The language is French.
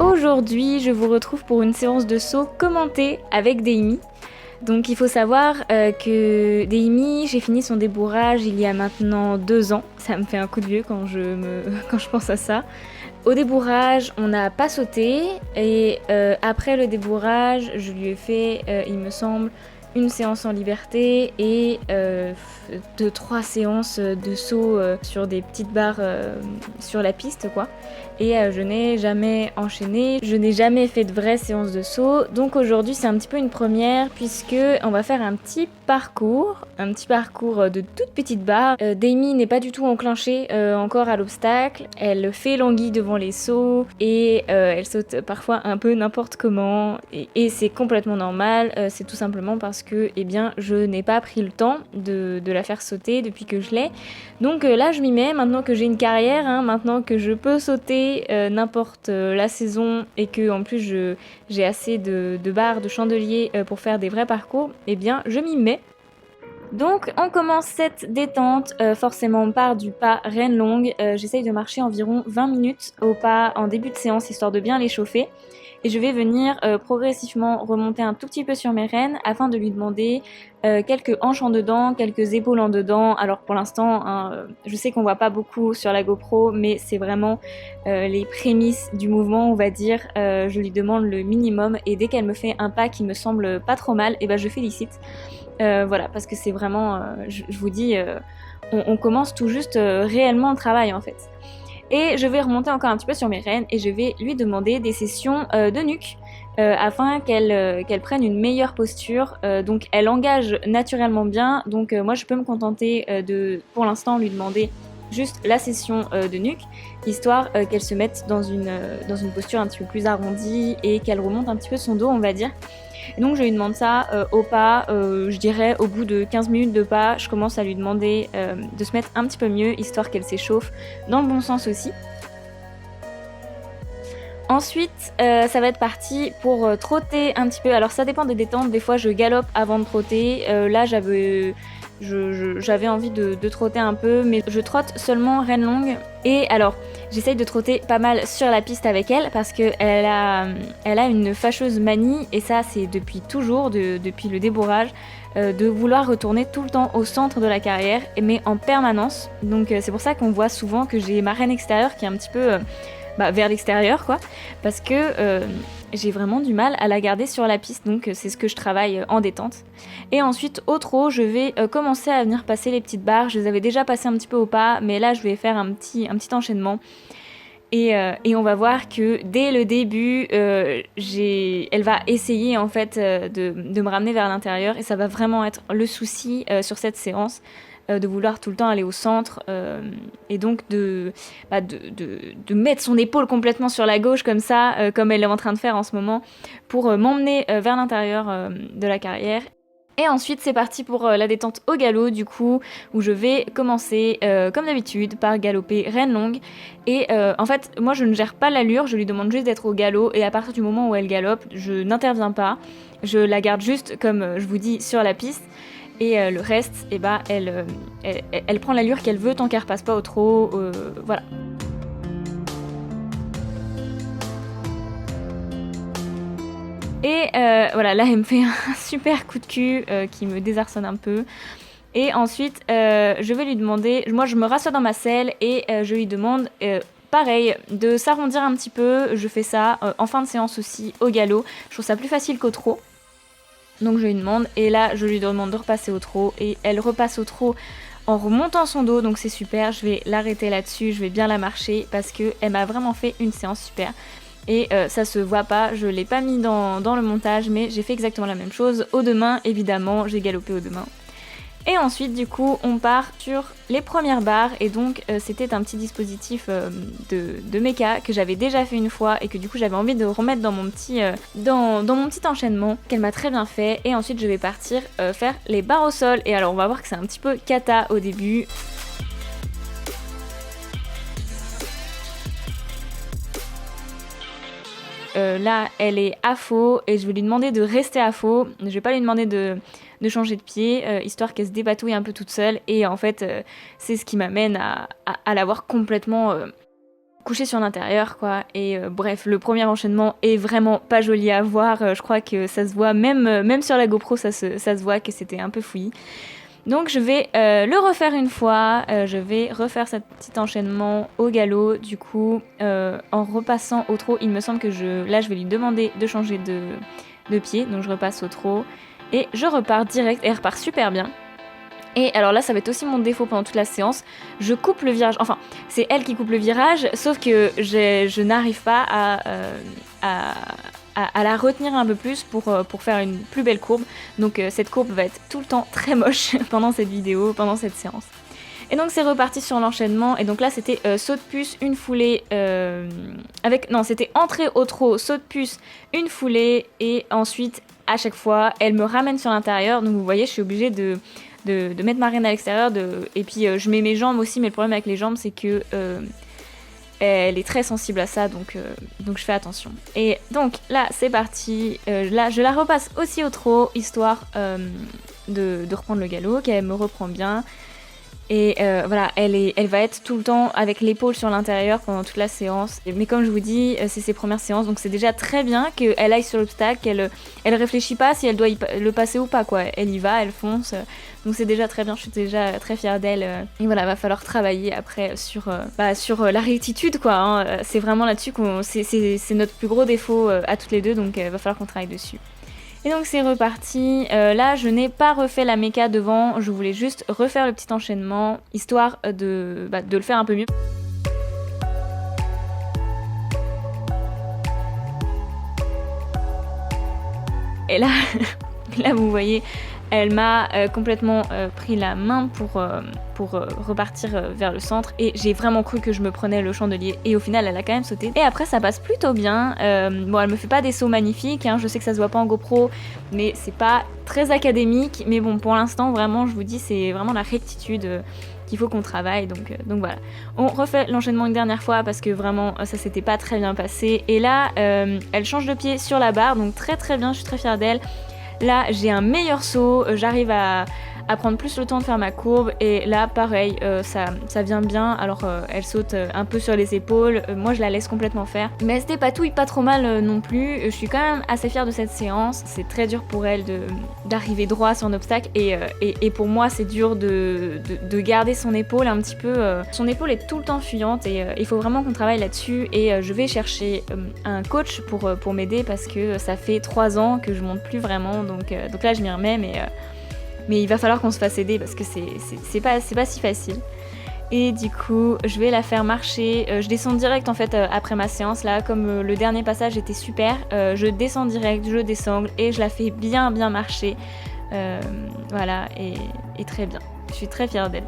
Aujourd'hui, je vous retrouve pour une séance de saut commentée avec Deimi. Donc il faut savoir que Deimi, j'ai fini son débourrage il y a maintenant 2 ans. Ça me fait un coup de vieux quand je pense à ça. Au débourrage, on n'a pas sauté et après le débourrage, je lui ai fait, il me semble, une séance en liberté et 3 séances de saut sur des petites barres sur la piste, quoi. Et je n'ai jamais enchaîné, je n'ai jamais fait de vraie séance de saut. Donc aujourd'hui c'est un petit peu une première puisque on va faire un petit parcours de toutes petites barres. Deimi n'est pas du tout enclenchée encore à l'obstacle, elle fait l'anguille devant les sauts et elle saute parfois un peu n'importe comment et c'est complètement normal, c'est tout simplement parce que je n'ai pas pris le temps de la faire sauter depuis que je l'ai. Donc là je m'y mets, maintenant que j'ai une carrière, maintenant que je peux sauter n'importe la saison et que en plus j'ai assez de barres, de chandeliers pour faire des vrais parcours, je m'y mets. Donc on commence cette détente forcément par du pas reine longue. J'essaye de marcher environ 20 minutes au pas en début de séance histoire de bien l'échauffer. Et je vais venir progressivement remonter un tout petit peu sur mes rênes afin de lui demander quelques hanches en dedans, quelques épaules en dedans. Alors pour l'instant, je sais qu'on voit pas beaucoup sur la GoPro, mais c'est vraiment les prémices du mouvement, on va dire. Je lui demande le minimum et dès qu'elle me fait un pas qui me semble pas trop mal, je félicite. Voilà, parce que c'est vraiment, je vous dis, on commence tout juste réellement le travail en fait. Et je vais remonter encore un petit peu sur mes rênes et je vais lui demander des sessions de nuque afin qu'elle prenne une meilleure posture. Donc elle engage naturellement bien, donc moi je peux me contenter de pour l'instant lui demander juste la session de nuque, histoire qu'elle se mette dans une posture un petit peu plus arrondie et qu'elle remonte un petit peu son dos, on va dire. Et donc je lui demande ça au pas, je dirais au bout de 15 minutes de pas, je commence à lui demander de se mettre un petit peu mieux, histoire qu'elle s'échauffe dans le bon sens aussi. Ensuite, ça va être parti pour trotter un petit peu. Alors ça dépend des détentes, des fois je galope avant de trotter. Là j'avais envie de trotter un peu, mais je trotte seulement reine longue. Et alors, j'essaye de trotter pas mal sur la piste avec elle parce qu'elle a une fâcheuse manie, et ça c'est depuis toujours, depuis le débourrage, de vouloir retourner tout le temps au centre de la carrière, mais en permanence. Donc c'est pour ça qu'on voit souvent que j'ai ma reine extérieure qui est un petit peu vers l'extérieur, quoi, parce que j'ai vraiment du mal à la garder sur la piste, donc c'est ce que je travaille en détente. Et ensuite au trot, je vais commencer à venir passer les petites barres. Je les avais déjà passées un petit peu au pas, mais là je vais faire un petit enchaînement. Et on va voir que dès le début, elle va essayer en fait de me ramener vers l'intérieur, et ça va vraiment être le souci sur cette séance. De vouloir tout le temps aller au centre et donc de mettre son épaule complètement sur la gauche comme ça, comme elle est en train de faire en ce moment, pour m'emmener vers l'intérieur de la carrière. Et ensuite c'est parti pour la détente au galop, du coup, où je vais commencer comme d'habitude par galoper reine longue. Et en fait moi je ne gère pas l'allure, je lui demande juste d'être au galop, et à partir du moment où elle galope, je n'interviens pas, je la garde juste comme je vous dis sur la piste. Et le reste, elle prend l'allure qu'elle veut tant qu'elle repasse pas au trot, voilà. Et voilà, là elle me fait un super coup de cul qui me désarçonne un peu. Et ensuite, je vais lui demander, moi je me rassois dans ma selle et je lui demande pareil, de s'arrondir un petit peu. Je fais ça en fin de séance aussi au galop, je trouve ça plus facile qu'au trot. Donc je lui demande, et là je lui demande de repasser au trot, et elle repasse au trot en remontant son dos, donc c'est super. Je vais l'arrêter là-dessus, je vais bien la marcher parce qu'elle m'a vraiment fait une séance super. Et ça se voit pas, je l'ai pas mis dans le montage, mais j'ai fait exactement la même chose. Aux 2 mains, évidemment, j'ai galopé aux 2 mains. Et ensuite du coup on part sur les premières barres, et donc c'était un petit dispositif de mecha que j'avais déjà fait une fois et que du coup j'avais envie de remettre dans mon petit enchaînement qu'elle m'a très bien fait. Et ensuite je vais partir faire les barres au sol, et alors on va voir que c'est un petit peu cata au début. là, elle est à faux et je vais lui demander de rester à faux. Je vais pas lui demander de changer de pied, histoire qu'elle se dépatouille un peu toute seule. Et en fait, c'est ce qui m'amène à l'avoir complètement couchée sur l'intérieur, quoi. Et bref, le premier enchaînement est vraiment pas joli à voir. Je crois que ça se voit, même sur la GoPro, ça se voit que c'était un peu fouillis. Donc je vais le refaire une fois, je vais refaire ce petit enchaînement au galop, du coup en repassant au trot, il me semble que là je vais lui demander de changer de pied, donc je repasse au trot et je repars direct, et elle repart super bien. Et alors là, ça va être aussi mon défaut pendant toute la séance. Je coupe le virage. Enfin, c'est elle qui coupe le virage, sauf que je n'arrive pas à la retenir un peu plus pour faire une plus belle courbe. Donc cette courbe va être tout le temps très moche pendant cette vidéo, pendant cette séance. Et donc c'est reparti sur l'enchaînement. Et donc là, c'était saut de puce, une foulée c'était entrée au trot, saut de puce, une foulée. Et ensuite, à chaque fois, elle me ramène sur l'intérieur. Donc vous voyez, je suis obligée de mettre ma reine à l'extérieur, et puis je mets mes jambes aussi, mais le problème avec les jambes c'est que elle est très sensible à ça, donc je fais attention. Et donc là c'est parti, là je la repasse aussi au trot, histoire de reprendre le galop, qu'elle me reprend bien. Et voilà, elle va être tout le temps avec l'épaule sur l'intérieur pendant toute la séance. Mais comme je vous dis, c'est ses premières séances, donc c'est déjà très bien qu'elle aille sur l'obstacle, elle réfléchit pas si elle doit le passer ou pas, quoi. Elle y va, elle fonce. Donc c'est déjà très bien, je suis déjà très fière d'elle. Et voilà, va falloir travailler après sur la rectitude, quoi. Hein. C'est vraiment là-dessus c'est notre plus gros défaut à toutes les deux, donc va falloir qu'on travaille dessus. Et donc c'est reparti, là je n'ai pas refait la méca devant, je voulais juste refaire le petit enchaînement, histoire de le faire un peu mieux. Et là, là vous voyez, elle m'a complètement pris la main pour repartir vers le centre, et j'ai vraiment cru que je me prenais le chandelier, et au final elle a quand même sauté. Et après ça passe plutôt bien, bon elle me fait pas des sauts magnifiques, hein, je sais que ça se voit pas en GoPro, mais c'est pas très académique, mais bon pour l'instant vraiment je vous dis c'est vraiment la rectitude qu'il faut qu'on travaille, donc voilà. On refait l'enchaînement une dernière fois parce que vraiment ça s'était pas très bien passé, et là elle change de pied sur la barre, donc très très bien, je suis très fière d'elle. Là, j'ai un meilleur saut, j'arrive à prendre plus le temps de faire ma courbe, et là, pareil, ça vient bien. Alors, elle saute un peu sur les épaules, moi je la laisse complètement faire. Mais elle se dépatouille pas trop mal non plus, je suis quand même assez fière de cette séance. C'est très dur pour elle d'arriver droit sur un obstacle, et pour moi, c'est dur de garder son épaule un petit peu. Son épaule est tout le temps fuyante, et il faut vraiment qu'on travaille là-dessus. Et je vais chercher un coach pour m'aider, parce que ça fait 3 ans que je monte plus vraiment. Donc là je m'y remets, mais il va falloir qu'on se fasse aider parce que c'est pas si facile. Et du coup je vais la faire marcher, je descends direct en fait après ma séance là, comme le dernier passage était super, je descends direct, je descends et je la fais bien marcher, voilà, et très bien, je suis très fière d'elle.